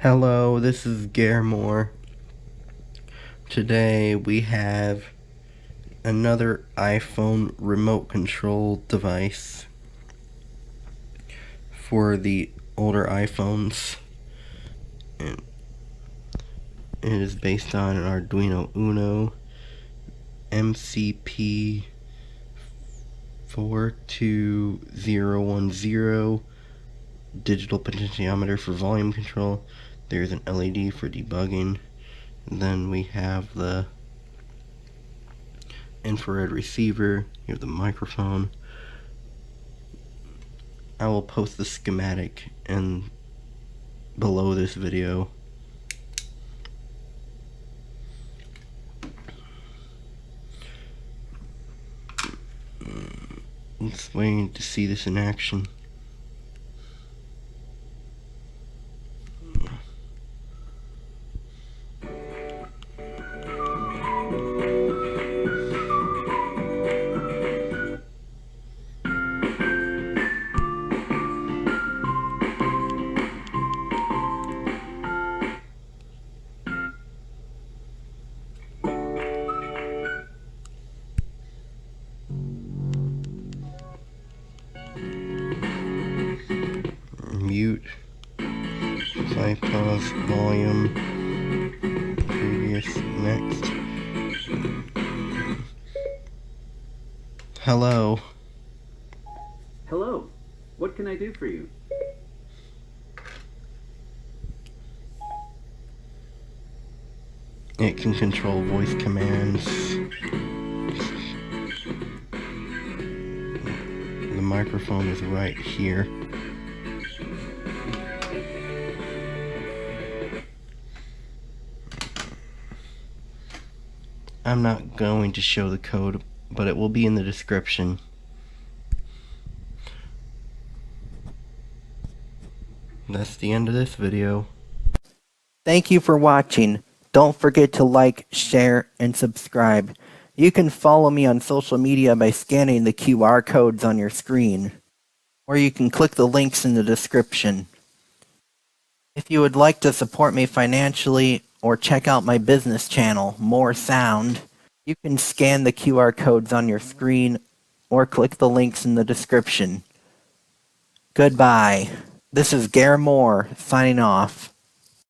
Hello, this is Garemore. Today we have another iPhone remote control device for the older iPhones. And it is based on an Arduino Uno MCP42010 digital potentiometer for volume control. There's an LED for debugging. And then we have the infrared receiver. You have the microphone. I will post the schematic and below this video. Just waiting to see this in action. Mute. If I pause volume, previous, next. Hello. Hello. What can I do for you? It can control voice commands. The microphone is right here. I'm not going to show the code, but it will be in the description. That's the end of this video. Thank you for watching. Don't forget to like, share, and subscribe. You can follow me on social media by scanning the QR codes on your screen, or you can click the links in the description. If you would like to support me financially or check out my business channel, More Sound, you can scan the QR codes on your screen or click the links in the description. Goodbye. This is Garemore signing off.